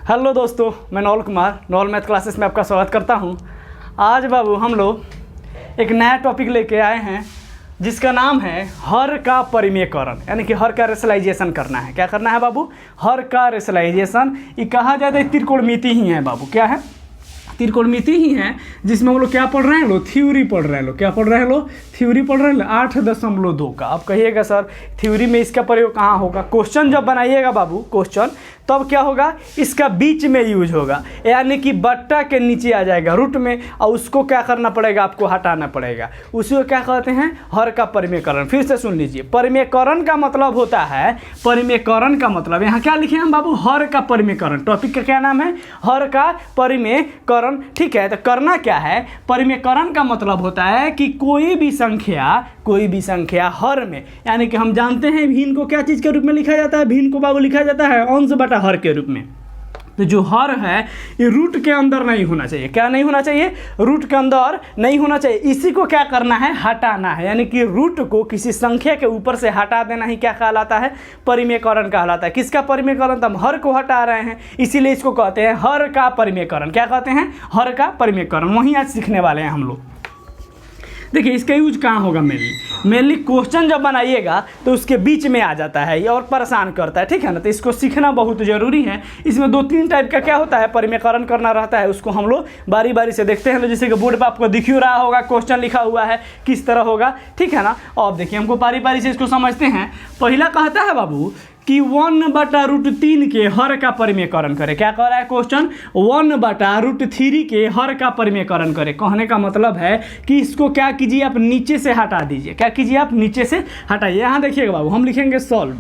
Hello दोस्तों, मैं नौल Kumar नौल math classes में आपका स्वागत करता हूं। आज बाबू हम लोग एक नया टॉपिक लेके आए हैं जिसका नाम है हर का परिमेयकरण, यानी कि हर का रेशनलाइजेशन करना है। क्या करना है बाबू? हर का रेशनलाइजेशन। ये कहा जाता है त्रिकोणमिति ही है बाबू। क्या है? त्रिकोणमिति ही है, जिसमें हम लोग क्या पढ़ रहे हैं? लो थ्योरी पढ़ रहे हैं। लो क्या पढ़ रहे हैं? लो थ्योरी पढ़ रहे हैं 8.2 का। अब कहिएगा सर थ्योरी में इसका प्रयोग कहाँ होगा? क्वेश्चन जब बनाइएगा बाबू, क्वेश्चन तब क्या होगा? इसका बीच में यूज होगा, यानी कि बट्टा के नीचे आ जाएगा रूट में, और उसको क्या करना पड़ेगा? आपको हटाना पड़ेगा। उसी को क्या कहते हैं? हर का परिमेयकरण। फिर से सुन लीजिए, परिमेयकरण का मतलब होता है, परिमेयकरण का मतलब यहाँ क्या लिखे हम बाबू? हर का परिमेयकरण। टॉपिक का क्या नाम है? हर का परिमेयकरण। ठीक है, तो करना क्या है? परिमेयकरण का मतलब होता है कि कोई भी संख्या हर में, यानी कि हम जानते हैं भिन्न को क्या चीज़ के रूप में लिखा जाता है? भिन्न को बाबू लिखा जाता है अंश बटा हर के रूप में। तो जो हर है ये रूट के अंदर नहीं होना चाहिए। क्या नहीं होना चाहिए? रूट के अंदर नहीं होना चाहिए। इसी को क्या करना है? हटाना है, यानी कि रूट को किसी संख्या के ऊपर से हटा देना ही क्या कहलाता है? परिमेयकरण कहलाता है। किसका परिमेयकरण? तो हम हर को हटा रहे हैं, इसीलिए इसको कहते हैं हर का परिमेयकरण। क्या कहते हैं? हर का परिमेयकरण। वहीं आज सीखने वाले हैं हम लोग। देखिए इसका यूज कहाँ होगा? मेनली क्वेश्चन जब बनाइएगा तो उसके बीच में आ जाता है ये और परेशान करता है। ठीक है ना? तो इसको सीखना बहुत ज़रूरी है। इसमें 2-3 टाइप का क्या होता है? परिमेयकरण करना रहता है। उसको हम लोग बारी बारी से देखते हैं। तो जैसे कि बोर्ड पर आपको दिख ही रहा होगा क्वेश्चन लिखा हुआ है किस तरह होगा। ठीक है ना? और देखिए हमको बारी बारी से इसको समझते हैं। पहला कहता है बाबू कि 1/√3 के हर का परिमेयकरण करे। क्या कह रहा है क्वेश्चन? 1/√3 के हर का परिमेयकरण करे। कहने का मतलब है कि इसको क्या कीजिए? आप नीचे से हटा दीजिए। क्या कीजिए? आप नीचे से हटाइए। यहाँ देखिएगा बाबू, हम लिखेंगे सॉल्व,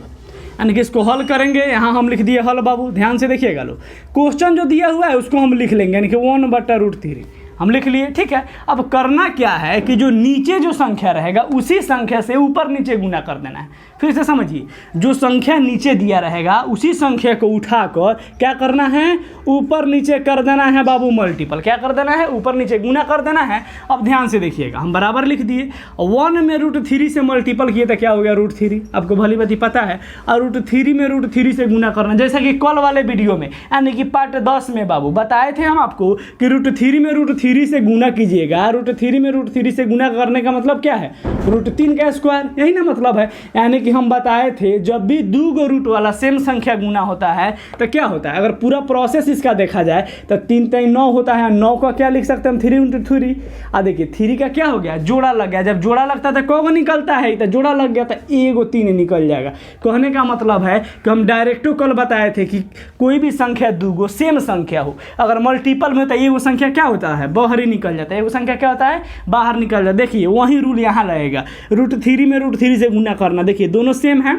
यानी कि इसको हल करेंगे। यहाँ हम लिख दिए हल बाबू, ध्यान से देखिएगा। लो क्वेश्चन जो दिया हुआ है उसको हम लिख लेंगे, यानी कि 1/√3 हम लिख लिए। ठीक है, अब करना क्या है कि जो नीचे जो संख्या रहेगा उसी संख्या से ऊपर नीचे गुना कर देना है। फिर से समझिए, जो संख्या नीचे दिया रहेगा उसी संख्या को उठाकर क्या करना है? ऊपर नीचे कर देना है बाबू, मल्टीपल। क्या कर देना है? ऊपर नीचे गुना कर देना है। अब ध्यान से देखिएगा, हम बराबर लिख दिए। 1 में √3 से मल्टीपल किए तो क्या हो गया? √3। आपको भली भांति पता है। और √3 में √3 से गुना करना, जैसा कि कल वाले वीडियो में, यानी कि पार्ट 10 में बाबू बताए थे हम आपको कि √3 में √3 से गुना कीजिएगा। √3 में √3 से गुना करने का मतलब क्या है? √3 का स्क्वायर, यही ना मतलब है। यानी कि हम बताए थे जब भी 2 रूट वाला सेम संख्या गुना होता है तो क्या होता है? अगर पूरा प्रोसेस इसका देखा जाए तो 3 3 9 होता है। 9 का क्या लिख सकते हैं? 3 × 3। देखिए 3 का क्या हो गया? जोड़ा लग गया। जब जोड़ा लगता है तो कौन निकलता है? तो जोड़ा लग गया तो 1 3 निकल जाएगा। कहने का मतलब है कि हम डायरेक्टो कल बताए थे कि कोई भी संख्या 2 सेम संख्या हो, अगर मल्टीपल में तो ये वो संख्या क्या होता है? बाहर ही निकल जाता है। वो संख्या क्या होता है? बाहर निकल जाता है। देखिए वही रूल यहाँ लगेगा। √3 में √3 से गुना करना, देखिए दोनों सेम है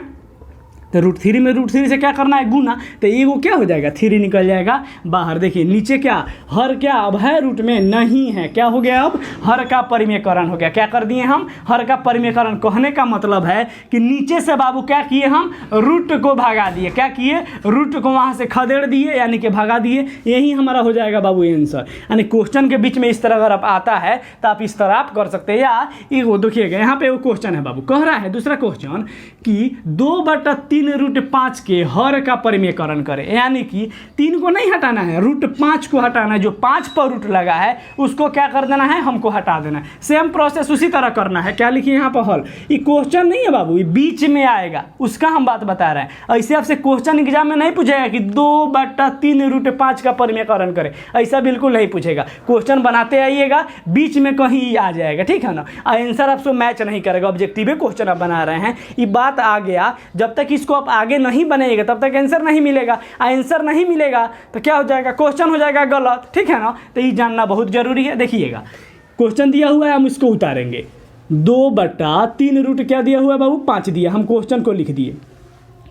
तो √3 में √3 से क्या करना है? गुना। तो ये वो क्या हो जाएगा? 3 निकल जाएगा बाहर। देखिए नीचे क्या हर क्या अब है? रूट में नहीं है। क्या हो गया? अब हर का परिमेयकरण हो गया। क्या कर दिए हम? हर का परिमेयकरण। कहने का मतलब है कि नीचे से बाबू क्या किए हम? रूट को भगा दिए। क्या किए? रूट को वहाँ से खदेड़ दिए, यानी कि भगा दिए। यही हमारा हो जाएगा बाबू आंसर। यानी क्वेश्चन के बीच में इस तरह अगर आप आता है तो आप इस तरह आप कर सकते हैं। या ये वो देखिएगा यहाँ पे वो क्वेश्चन है बाबू, कह रहा है दूसरा क्वेश्चन कि 2/3 √5 के हर का परिमेयकरण करें। यानी कि 3 को नहीं हटाना है, √5 को हटाना है। जो 5 पर रूट लगा है उसको क्या कर देना है? हमको हटा देना है। सेम प्रोसेस उसी तरह करना है। क्या लिखिए यहाँ पर? हल। ये क्वेश्चन नहीं है बाबू, ये बीच में आएगा, उसका हम बात बता रहे हैं। ऐसे आपसे क्वेश्चन एग्जाम में नहीं पूछेगा कि 2/3 √5 का परिमेयकरण करें, ऐसा बिल्कुल नहीं पूछेगा। क्वेश्चन बनाते आइएगा, बीच में कहीं आ जाएगा। ठीक है ना? आंसर आपसे मैच नहीं करेगा। ऑब्जेक्टिव क्वेश्चन आप बना रहे हैं, ये बात आ गया। जब तक इसको आप आगे नहीं बनेगा तब तक आंसर नहीं मिलेगा। आंसर नहीं मिलेगा तो क्या हो जाएगा? क्वेश्चन हो जाएगा गलत। ठीक है ना? तो ये जानना बहुत जरूरी है। देखिएगा क्वेश्चन दिया हुआ है, हम इसको उतारेंगे। 2/3 रूट क्या दिया हुआ है बाबू? 5 दिया। हम क्वेश्चन को लिख दिए।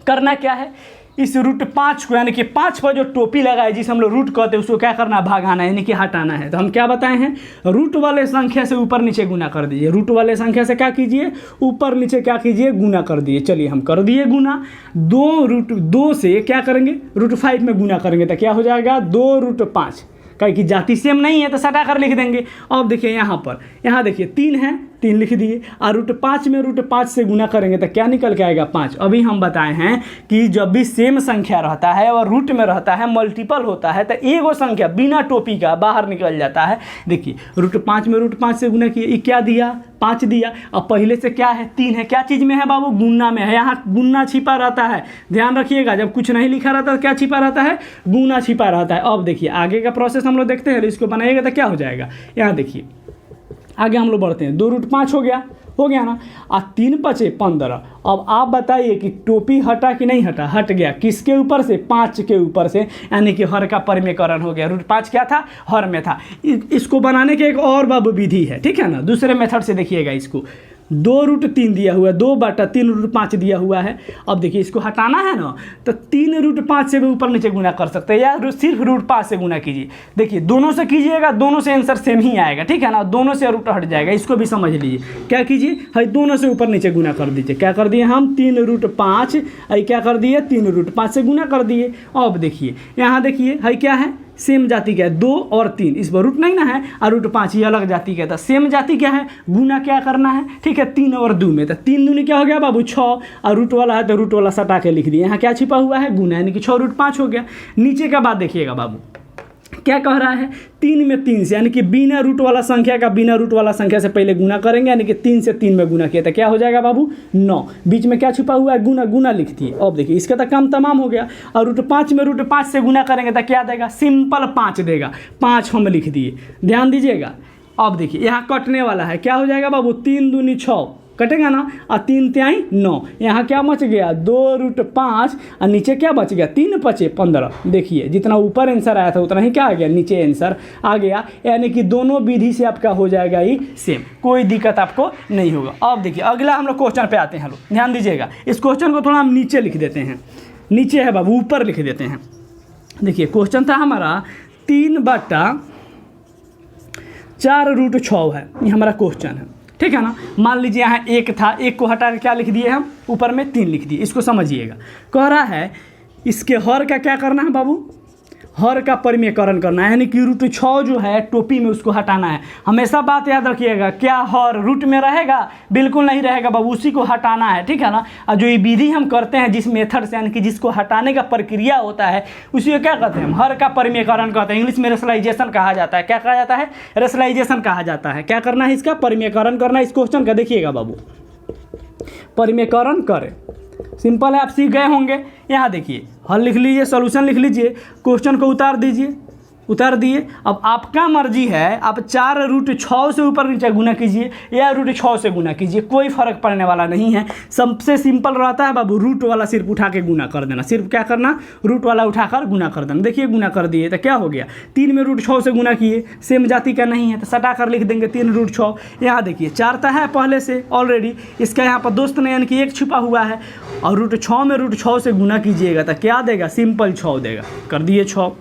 करना क्या है? इस √5 को, यानी कि 5 पर जो टोपी लगा है जिसे हम लोग रूट कहते हैं, उसको क्या करना है? भागाना है, यानी कि हटाना है। तो हम क्या बताए हैं? रूट वाले संख्या से ऊपर नीचे गुना कर दीजिए। रूट वाले संख्या से क्या कीजिए? ऊपर नीचे क्या कीजिए? गुना कर दिए। चलिए हम कर दिए गुना। 2 से क्या करेंगे? √5 में गुना करेंगे तो क्या हो जाएगा? 2√5। कहीं की जाति सेम नहीं है तो सटा कर लिख देंगे। अब देखिए यहाँ पर, यहाँ देखिए 3 है 3 लिख दिए, और रूट 5 में रूट 5 से गुना करेंगे तो क्या निकल के आएगा 5। अभी हम बताए हैं कि जब भी सेम संख्या रहता है और रूट में रहता है, मल्टीपल होता है, तो एगो संख्या बिना टोपी का बाहर निकल जाता है। देखिए रूट 5 में रूट 5 से गुना किए, ये क्या दिया 5 दिया, अब पहले से क्या है 3 है, क्या चीज़ में है बाबू गुना में है, यहाँ गुना छिपा रहता है, ध्यान रखिएगा जब कुछ नहीं लिखा रहता है क्या छिपा रहता है, गुना छिपा रहता है। अब देखिए आगे का प्रोसेस हम लोग देखते हैं, इसको बनाइएगा तो क्या हो जाएगा, यहाँ देखिए आगे हम लोग बढ़ते हैं, 2 रूट 5 हो गया ना, और 3 पचे 15। अब आप बताइए कि टोपी हटा कि नहीं हटा, हट गया, किसके ऊपर से 5 के ऊपर से, यानी कि हर का परिमेयकरण हो गया। रूट 5 क्या था, हर में था। इसको बनाने के एक और बाबू विधि है, ठीक है ना, दूसरे मेथड से देखिएगा इसको। 2 रूट 3 दिया हुआ है, 2/3 रूट 5 दिया हुआ है। अब देखिए इसको हटाना है ना, तो 3 रूट 5 से भी ऊपर नीचे गुना कर सकते हैं, या सिर्फ रूट 5 से गुना कीजिए। देखिए दोनों से कीजिएगा, दोनों से आंसर सेम ही आएगा, ठीक है ना, दोनों से रूट हट जाएगा। इसको भी समझ लीजिए, क्या कीजिए, है दोनों से ऊपर नीचे गुना कर दीजिए। क्या कर दिए हम 3 रूट 5, क्या कर दिए 3 रूट 5 से गुना कर दिए। अब देखिए यहाँ देखिए है क्या है, सेम जाति क्या है 2 और 3, इस पर रूट नहीं ना है, और रूट 5 ये अलग जाति क्या था, सेम जाति क्या है, गुना क्या करना है, ठीक है 3 और 2 में, तो 3 दूनी क्या हो गया बाबू 6, और रूट वाला है तो रूट वाला सटा के लिख दिए। यहाँ क्या छिपा हुआ है गुना, यानी कि 6 रूट 5 हो गया। नीचे का बात देखिएगा बाबू क्या कह रहा है, 3 में 3 से, यानी कि बिना रूट वाला संख्या का बिना रूट वाला संख्या से पहले गुना करेंगे, यानी कि 3 से 3 में गुना किया तो क्या हो जाएगा बाबू 9। बीच में क्या छुपा हुआ है गुना, गुना लिख दिए। अब देखिए इसका तो काम तमाम हो गया। और रूट 5 में रूट 5 से गुना करेंगे तो क्या देगा, सिंपल 5 देगा, 5 हम लिख दिए, ध्यान दीजिएगा। अब देखिए यहाँ कटने वाला है, क्या हो जाएगा बाबू 3 दूनी 6 कटेगा ना, और 3 तिहाई 9, यहाँ क्या बच गया 2 रूट 5, और नीचे क्या बच गया 3 पचे 15। देखिए जितना ऊपर आंसर आया था उतना ही क्या आ गया नीचे आंसर आ गया, यानी कि दोनों विधि से आपका हो जाएगा ही सेम, कोई दिक्कत आपको नहीं होगा। अब देखिए अगला हम लोग क्वेश्चन पे आते हैं। लोग ध्यान दीजिएगा, इस क्वेश्चन को थोड़ा हम नीचे लिख देते हैं, नीचे है बाबू ऊपर लिख देते हैं। देखिए क्वेश्चन था हमारा 3/4 रूट 6 है, ये हमारा क्वेश्चन है, ठीक है ना। मान लीजिए यहाँ 1 था, 1 को हटा के क्या लिख दिए हम, ऊपर में 3 लिख दिए। इसको समझिएगा, कह रहा है इसके हर का क्या करना है बाबू, हर का परिमेयकरण करना है, यानी कि रूट 6 जो है टोपी में उसको हटाना है। हमेशा बात याद रखिएगा, क्या हर रूट में रहेगा, बिल्कुल नहीं रहेगा बाबू, उसी को हटाना है, ठीक है ना। और जो ये विधि हम करते हैं जिस मेथड से, यानी कि जिसको हटाने का प्रक्रिया होता है, उसी को क्या कहते हैं, हम हर का परिमेयकरण कहते हैं। इंग्लिश में रेशनलाइजेशन कहा जाता है। क्या कहा जाता है, रेशनलाइजेशन कहा जाता है। क्या करना है, इसका परिमेयकरण करना है। इस क्वेश्चन का देखिएगा बाबू, परिमेयकरण करें, सिंपल है, आप सीख गए होंगे। यहाँ देखिए हल लिख लीजिए, सॉल्यूशन लिख लीजिए, क्वेश्चन को उतार दीजिए, उतार दिए। अब आपका मर्जी है, आप 4 रूट 6 से ऊपर नीचे गुना कीजिए या रूट 6 से गुना कीजिए, कोई फर्क पड़ने वाला नहीं है। सबसे सिंपल रहता है बाबू, रूट वाला सिर्फ उठा के गुना कर देना, सिर्फ क्या करना, रूट वाला उठाकर गुना कर देना। देखिए गुना कर दिए तो क्या हो गया, 3 में रूट 6 से गुना किए, सेम जाति का नहीं है तो सटा कर लिख देंगे 3 रूट 6। यहाँ देखिए 4 तो है पहले से ऑलरेडी, इसका यहाँ पर दोस्त नहीं, यानी कि 1 छुपा हुआ है, और रूट 6 में रूट 6 से गुना कीजिएगा तो क्या देगा, सिंपल 6 देगा, कर दिए 6।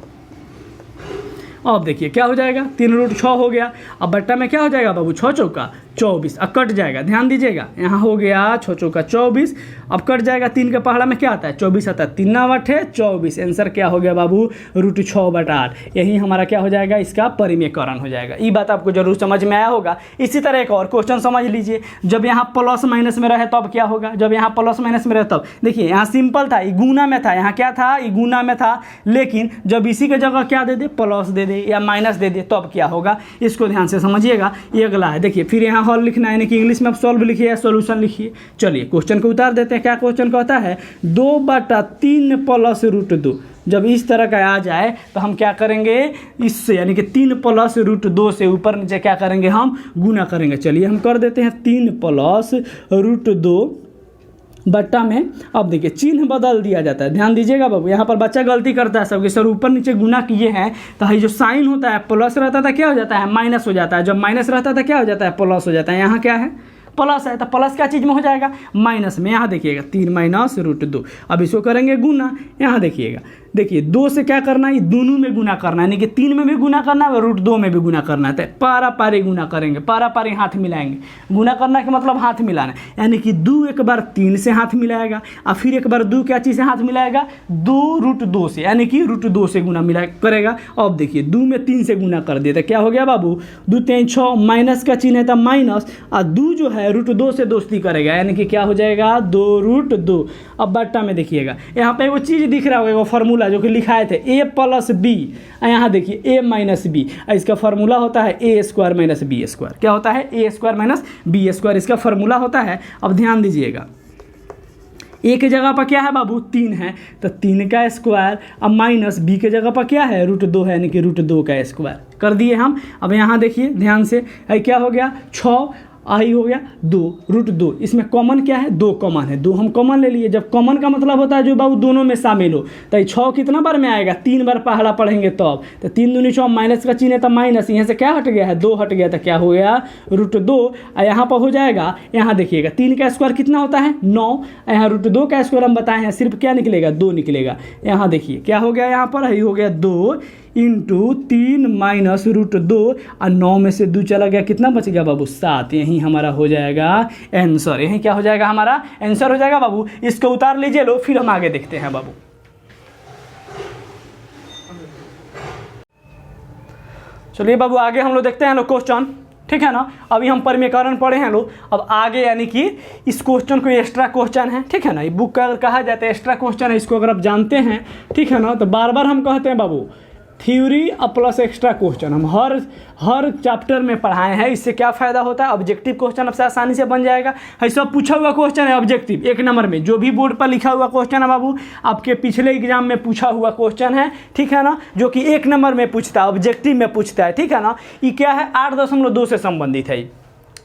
अब देखिए क्या हो जाएगा, 3 रूट 6 हो गया। अब बट्टा में क्या हो जाएगा बाबू, 6 चौका 24, अब कट जाएगा, ध्यान दीजिएगा, यहाँ हो गया 6 चौका 24, अब कट जाएगा। 3 के पहाड़ा में क्या आता है 24 आता है, 3 9 है 24, आंसर क्या हो गया बाबू, रूट 6/8। यही हमारा क्या हो जाएगा, इसका परिमेयकरण हो जाएगा। ये बात आपको जरूर समझ में आया होगा। इसी तरह एक और क्वेश्चन समझ लीजिए, जब यहाँ प्लस माइनस में रहे तब क्या होगा, जब यहाँ प्लस माइनस में रहे तब। देखिए यहाँ सिंपल था, ये गुना में था, यहाँ क्या था, ये गुना में था, लेकिन जब इसी के जगह क्या दे दे, प्लस दे दे या माइनस दे दे तब क्या होगा, इसको ध्यान से समझिएगा। ये अगला है, देखिए फिर यहाँ हल लिखना है, यानी कि इंग्लिश में आप सॉल्व लिखिए या सॉल्यूशन लिखिए। चलिए क्वेश्चन को उतार देते हैं। क्या क्वेश्चन कहता है, 2/3 प्लस रूट 2। जब इस तरह का आ जाए तो हम क्या करेंगे, इससे यानी कि 3 प्लस रूट 2 से ऊपर नीचे क्या करेंगे, हम गुना करेंगे। चलिए हम कर देते हैं 3 प्लस रूट 2 बट्टा में। अब देखिए चिन्ह बदल दिया जाता है, ध्यान दीजिएगा बाबू, यहाँ पर बच्चा गलती करता है सबके सर, ऊपर नीचे गुना किए हैं तो ये जो साइन होता है प्लस रहता था क्या हो जाता है, माइनस हो जाता है, जब माइनस रहता था क्या हो जाता है, प्लस हो जाता है। यहाँ क्या है, प्लस है, तो प्लस क्या चीज़ में हो जाएगा, माइनस में। यहाँ देखिएगा 3 माइनस रूट 2। अब इसको करेंगे गुना, यहाँ देखिएगा देखिए 2 से क्या करना है, दोनों में गुना करना है, यानी कि 3 में भी गुना करना है और √2 में भी गुना करना है। तो पारा पारी गुना करेंगे, पारा पारी हाथ मिलाएंगे। गुना करना का मतलब हाथ मिलाना, यानी कि 2 एक बार 3 से हाथ मिलाएगा और फिर एक बार 2 क्या चीज़ से हाथ मिलाएगा, 2√2 से, यानी कि √2 से गुना मिला करेगा। अब देखिए 2 में 3 से गुना कर देता, क्या हो गया बाबू, 2 3 6, माइनस का चिन्ह है तो माइनस, और 2 जो है √2 से दोस्ती करेगा, यानी कि क्या हो जाएगा 2√2। अब बट्टा में देखिएगा यहाँ पे वो चीज़ दिख रहा होगा, वो फार्मूला जो कि लिखाए थे a + b, यहाँ देखिए a - b, इसका फार्मूला होता है a² - b²। क्या होता है, a² - b², इसका फार्मूला होता है। अब ध्यान दीजिएगा, a के जगह पर क्या है बाबू, 3 है, तो 3 का स्क्वायर, अब माइनस b के जगह पर क्या है, √2 है, यानी कि √2 का स्क्वायर कर दिए हम। अब यहाँ देखिए ध्यान से, क्या हो गया 6, आई हो गया 2√2, इसमें कॉमन क्या है, 2 कॉमन है, 2 हम कॉमन ले लिए। जब कॉमन का मतलब होता है जो बाबू दोनों में शामिल हो, तो 6 कितना बार में आएगा, 3 बार पहला पढ़ेंगे तब। तो 3 दूनी 6, माइनस का चिन्ह है तो माइनस, यहाँ से क्या हट गया है, 2 हट गया, तो क्या हो गया √2। यहाँ पर हो जाएगा, यहाँ देखिएगा 3 का स्क्वायर कितना होता है 9, यहाँ √2 का स्क्वायर हम बताए हैं सिर्फ क्या निकलेगा, 2 निकलेगा। यहाँ देखिए क्या हो गया, यहाँ पर हो गया 2 × 3 - √2, और 9 में से 2 चला गया, कितना बच गया बाबू 7। यही हमारा हो जाएगा आंसर, यही क्या हो जाएगा, हमारा आंसर हो जाएगा बाबू। इसको उतार लीजिए लो, फिर हम आगे देखते हैं बाबू। चलिए बाबू आगे हम लोग देखते हैं लोग क्वेश्चन, ठीक है ना। अभी हम परिमेयकरण पढ़े हैं लोग, अब आगे यानी कि इस क्वेश्चन को एक्स्ट्रा क्वेश्चन है, ठीक है ना। ये बुक का अगर कहा जाता है एक्स्ट्रा क्वेश्चन है, इसको अगर आप जानते हैं, ठीक है ना, तो बार बार हम कहते हैं बाबू थ्योरी प्लस एक्स्ट्रा क्वेश्चन हम हर चैप्टर में पढ़ाए हैं। इससे क्या फ़ायदा होता है, ऑब्जेक्टिव क्वेश्चन आपसे आसानी से बन जाएगा। है सब पूछा हुआ क्वेश्चन है ऑब्जेक्टिव, 1 नंबर में जो भी बोर्ड पर लिखा हुआ क्वेश्चन है बाबू, आपके पिछले एग्जाम में पूछा हुआ क्वेश्चन है, ठीक है ना, जो कि 1 नंबर में पूछता है, ऑब्जेक्टिव में पूछता है, ठीक है ना। ये क्या है 8.2 से संबंधित है,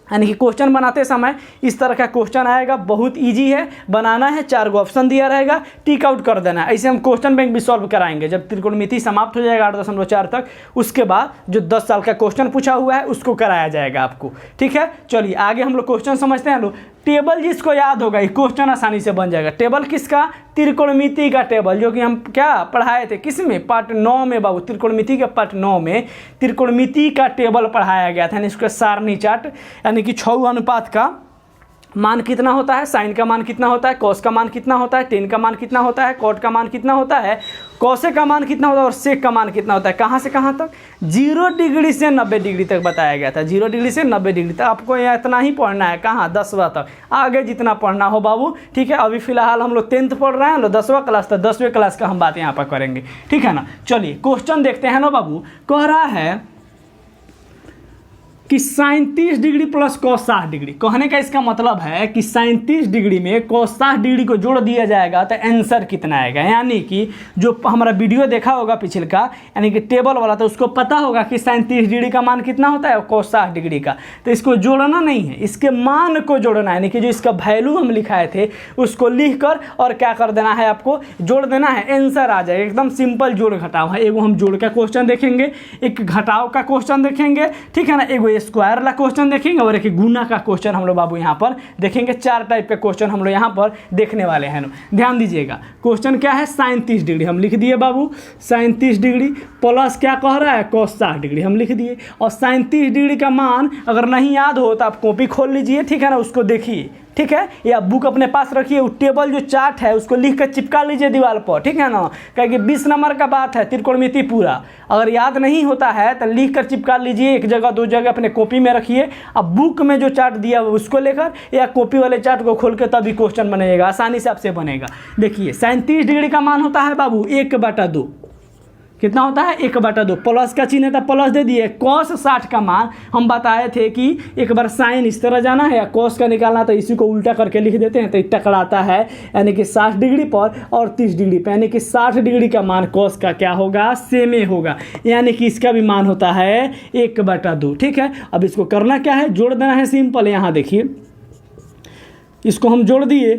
यानी कि क्वेश्चन बनाते समय इस तरह का क्वेश्चन आएगा, बहुत इजी है, बनाना है, 4 गो ऑप्शन दिया रहेगा, टिक आउट कर देना है। ऐसे हम क्वेश्चन बैंक भी सॉल्व कराएंगे जब त्रिकोणमिति समाप्त हो जाएगा 8.4 तक, उसके बाद जो 10 साल का क्वेश्चन पूछा हुआ है उसको कराया जाएगा आपको, ठीक है। चलिए आगे हम लोग क्वेश्चन समझते हैं लोग। टेबल जिसको याद होगा ये क्वेश्चन आसानी से बन जाएगा। टेबल किसका, त्रिकोणमिति का टेबल, जो कि हम क्या पढ़ाए थे, किस में, पार्ट 9 में बाबू, त्रिकोणमिति के पार्ट 9 में त्रिकोणमिति का टेबल पढ़ाया गया था, यानी इसका सारणी चार्ट, यानी कि 6 अनुपात का मान कितना होता है, साइन का मान कितना होता है, कॉस का मान कितना होता है, टेन का मान कितना होता है, कॉट का मान कितना होता है, कॉसेक का मान कितना होता है और सेक का मान कितना होता है, कहाँ से कहाँ तक, 0 डिग्री से 90 डिग्री तक बताया गया था। 0 डिग्री से 90 डिग्री तक आपको यहाँ इतना ही पढ़ना है, कहाँ 10वां तक, आगे जितना पढ़ना हो बाबू, ठीक है। अभी फिलहाल हम लोग 10th पढ़ रहे हैं, 10वां क्लास तक, 10वें क्लास का हम बात यहाँ पर करेंगे, ठीक है ना। चलिए क्वेश्चन देखते हैं ना बाबू। कह रहा है कि 37 डिग्री प्लस cos 60 डिग्री, कहने का इसका मतलब है कि 37 डिग्री में cos 60 डिग्री को जोड़ दिया जाएगा तो आंसर कितना आएगा। यानी कि जो हमारा वीडियो देखा होगा पिछले का, यानी कि टेबल वाला, तो उसको पता होगा कि 37 डिग्री का मान कितना होता है cos 60 डिग्री का। तो इसको जोड़ना नहीं है, इसके मान को जोड़ना है, यानी कि जो इसका वैल्यू हम लिखाए थे उसको लिख कर और क्या कर देना है, आपको जोड़ देना है, आंसर आ जाएगा। एकदम सिंपल जोड़ घटाव है। एगो हम जोड़ का क्वेश्चन देखेंगे, एक घटाव का क्वेश्चन देखेंगे, ठीक है ना, एगो स्क्वायर वाला क्वेश्चन देखेंगे और एक गुना का क्वेश्चन हम लोग बाबू यहाँ पर देखेंगे। 4 टाइप के क्वेश्चन हम लोग यहाँ पर देखने वाले हैं। ध्यान दीजिएगा, क्वेश्चन क्या है 37 डिग्री हम लिख दिए बाबू, 37 डिग्री प्लस क्या कह रहा है cos 60 डिग्री हम लिख दिए। और 37 डिग्री का मान अगर नहीं याद हो तो आप कॉपी खोल लीजिए, ठीक है ना, उसको देखिए, ठीक है, या बुक अपने पास रखिए, टेबल जो चार्ट है उसको लिख कर चिपका लीजिए दीवार पर, ठीक है ना, क्योंकि 20 नंबर का बात है, त्रिकोणमिति पूरा अगर याद नहीं होता है तो लिख कर चिपका लीजिए, 1 जगह 2 जगह अपने कॉपी में रखिए। अब बुक में जो चार्ट दिया हुआ उसको लेकर या कॉपी वाले चार्ट को खोल के तभी क्वेश्चन बनेगा, आसानी से आपसे बनेगा। देखिए 37 डिग्री का मान होता है बाबू 1/2, कितना होता है 1/2, प्लस का चिन्ह था प्लस दे दिए। cos 60 का मान हम बताए थे कि एक बार साइन इस तरह जाना है या cos का निकालना, तो इसी को उल्टा करके लिख देते हैं तो टकराता है, यानी कि 60 डिग्री पर और 30 डिग्री पर, यानी कि 60 डिग्री का मान cos का क्या होगा, सेम होगा, यानी कि इसका भी मान होता है 1/2, ठीक है। अब इसको करना क्या है, जोड़ देना है, सिंपल। यहाँ देखिए इसको हम जोड़ दिए,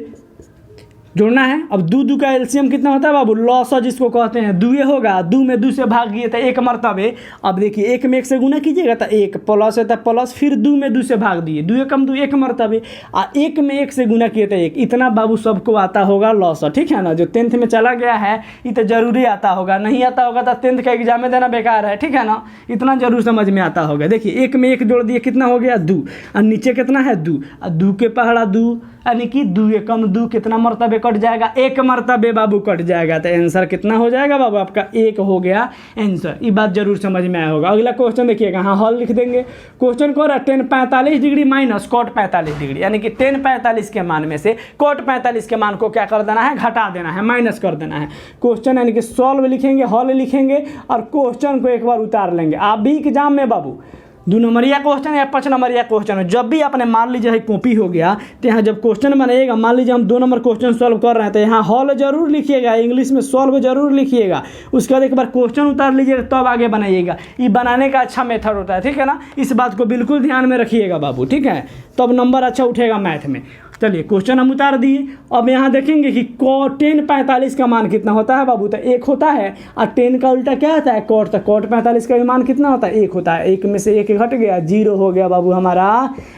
जोड़ना है। अब दू का एलसीएम कितना होता है बाबू, लॉस जिसको कहते हैं, दुए होगा, दू में दू से भागिए तो एक मरतबे। अब देखिए एक में एक से गुना कीजिएगा तो एक, प्लस है तो प्लस, फिर दू में दू से भाग दिए, दुए कम दू एक मरतबे, और एक में एक से गुना किए तो एक। इतना बाबू सबको आता होगा लॉस, ठीक है ना। जो 10th में चला गया है ये तो जरूरी आता होगा, नहीं आता होगा तो 10th का एग्जाम में देना बेकार है, ठीक है ना। इतना जरूर समझ में आता होगा। देखिए एक में एक जोड़ दिए कितना हो गया, दू, और नीचे कितना है दू, और दू के पहाड़ा दू, यानी कि दू एकम दू, कितना मरतबे कट जाएगा, एक मरतबे बाबू कट जाएगा। तो आंसर कितना हो जाएगा बाबू आपका, एक हो गया आंसर। ये बात जरूर समझ में आया होगा। अगला क्वेश्चन देखिएगा, हाँ हल लिख देंगे। क्वेश्चन को रहा tan 45 degree minus cot 45 degree, यानी कि tan 45 के मान में से cot 45 के मान को क्या कर देना है, घटा देना है, माइनस कर देना है। क्वेश्चन यानी कि सॉल्व लिखेंगे, हल लिखेंगे, और क्वेश्चन को एक बार उतार लेंगे। आप भी एग्जाम में बाबू 2 नंबरिया क्वेश्चन या 5 नंबरिया क्वेश्चन हो, जब भी आपने मान लीजिए कॉपी हो गया तो यहाँ जब क्वेश्चन बनाइएगा, मान लीजिए हम 2 नंबर क्वेश्चन सॉल्व कर रहे हैं तो यहाँ हॉल जरूर लिखिएगा, इंग्लिश में सॉल्व जरूर लिखिएगा। उसके बाद एक बार क्वेश्चन उतार लीजिएगा तब आगे बनाइएगा। ये बनाने का अच्छा मेथड होता है, ठीक है ना। इस बात को बिल्कुल ध्यान में रखिएगा बाबू, ठीक है, तब नंबर अच्छा उठेगा मैथ में। चलिए क्वेश्चन हम उतार दिए। अब यहाँ देखेंगे कि tan 45 का मान कितना होता है बाबू, तो 1 होता है, और 10 का उल्टा क्या होता है, cot। तो cot 45 का भी मान कितना होता है, 1 होता है। 1 में से 1 घट गया, 0 हो गया बाबू हमारा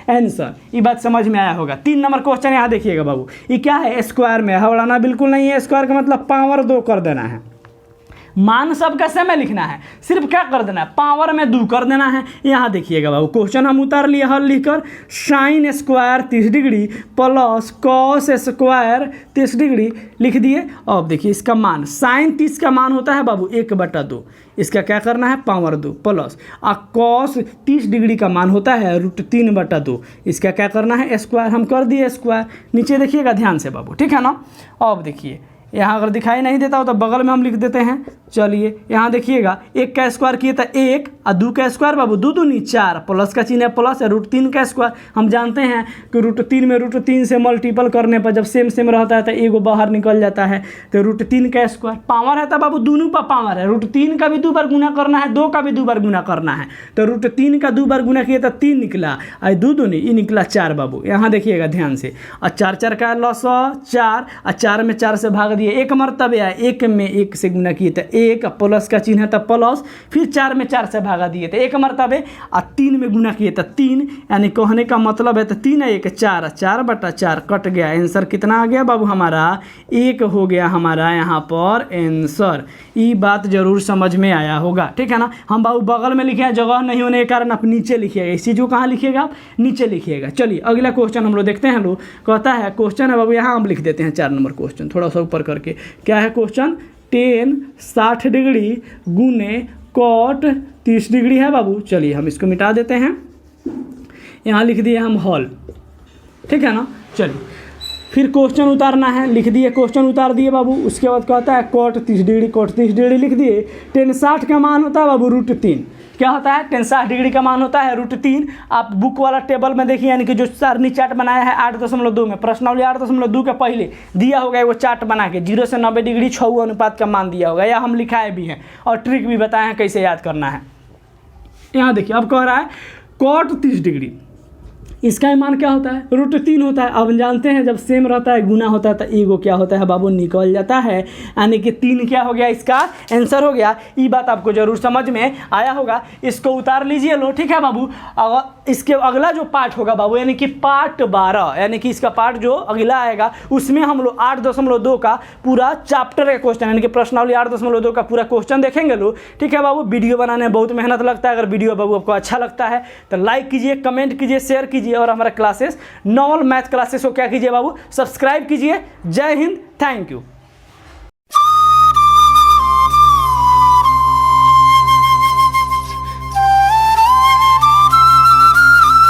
आंसर। ये बात समझ में आया होगा। 3 नंबर क्वेश्चन यहाँ देखिएगा बाबू, ये क्या है, स्क्वायर में हवड़ाना बिल्कुल नहीं है। स्क्वायर का मतलब पावर 2 कर देना है, मान सबका समय लिखना है, सिर्फ क्या कर देना है, पावर में 2 कर देना है। यहाँ देखिएगा बाबू क्वेश्चन हम उतार लिए हल लिखकर, sine square 30 degree plus cos square 30 degree लिख दिए। अब देखिए इसका मान, साइन 30 का मान होता है बाबू 1/2, इसका क्या करना है, पावर 2 प्लस, और कॉस 30 डिग्री का मान होता है √3/2, इसका क्या करना है, स्क्वायर। हम कर दिए स्क्वायर। नीचे देखिएगा ध्यान से बाबू, ठीक है ना। अब देखिए यहाँ अगर दिखाई नहीं देता हो तो बगल में हम लिख देते हैं। चलिए यहाँ देखिएगा, 1 का स्क्वायर किए तो 1, और 2 का स्क्वायर बाबू 2 दूनी 4, प्लस का चिन्ह है प्लस है, √3 का स्क्वायर। हम जानते हैं कि √3 में √3 से मल्टीपल करने पर जब सेम रहता है तो एगो बाहर निकल जाता है, तो √3 का स्क्वायर। पावर है तो बाबू दोनों पर पावर है, √3 का भी 2 बार गुना करना है, 2 का भी 2 बार गुना करना है। तो √3 का 2 बार गुना किए तो 3 निकला, और 2 दूनी ये निकला 4 बाबू। यहाँ देखिएगा ध्यान से, और 4 का लॉस 4, और 4 में 4 से भाग दिए, 1 मरतबे आया, 1 में 1 से गुना किए तो 1, प्लस का चिन्ह है तो प्लस, फिर 4 में 4 से भागा दिए तो 1 मरतबे, और 3 में गुना किए तो 3, यानी कहने का मतलब है तो 3 है 1 4, 4/4 कट गया। आंसर कितना आ गया बाबू हमारा, 1 हो गया हमारा यहाँ पर आंसर। ये बात जरूर समझ में आया होगा, ठीक है ना। हम बाबू बगल में लिखे हैं, जगह नहीं होने के कारण आप नीचे लिखिएगा। इस चीज़ को कहाँ लिखिएगा आप, नीचे लिखिएगा। चलिए अगला क्वेश्चन हम लोग देखते हैं। लोग कहता है क्वेश्चन है बाबू, यहाँ हम लिख देते हैं 4 नंबर क्वेश्चन, थोड़ा सा ऊपर करके। क्या है क्वेश्चन, tan 60 डिग्री गुने cot 30 डिग्री है बाबू। चलिए हम इसको मिटा देते हैं, यहाँ लिख दिए हम हॉल, ठीक है ना। चलिए फिर क्वेश्चन उतारना है, लिख दिए, क्वेश्चन उतार दिए बाबू। उसके बाद कहता है cot 30 डिग्री, cot 30 डिग्री लिख दिए। tan 60 का मान होता है बाबू √3। क्या होता है, tan 60 डिग्री का मान होता है √3। आप बुक वाला टेबल में देखिए, यानी कि जो सारणी चार्ट बनाया है 8.2 में, प्रश्नावली 8.2 के पहले दिया होगा वो चार्ट बना के 0 से 90 डिग्री 6 अनुपात का मान दिया होगा, या हम लिखाए भी हैं और ट्रिक भी बताए हैं कैसे याद करना है। यहाँ देखिए अब कह रहा है cot 30 डिग्री, इसका मान क्या होता है, √3 होता है। अब जानते हैं जब सेम रहता है गुना होता है तो एगो क्या होता है बाबू, निकल जाता है, यानी कि 3 क्या हो गया, इसका आंसर हो गया। ये बात आपको जरूर समझ में आया होगा। इसको उतार लीजिए लो, ठीक है बाबू। इसके अगला जो पार्ट होगा बाबू, यानी कि पार्ट 12, यानी कि इसका पार्ट जो अगला आएगा उसमें हम लोग 8.2 का पूरा चैप्टर का क्वेश्चन, यानी कि प्रश्नावली 8.2 का पूरा क्वेश्चन देखेंगे लो, ठीक है बाबू। वीडियो बनाने में बहुत मेहनत लगता है। अगर वीडियो बाबू आपको अच्छा लगता है तो लाइक कीजिए, कमेंट कीजिए, शेयर कीजिए, और हमारा क्लासेस नॉर्मल मैथ क्लासेस को क्या कीजिए बाबू, सब्सक्राइब कीजिए। जय हिंद, थैंक यू।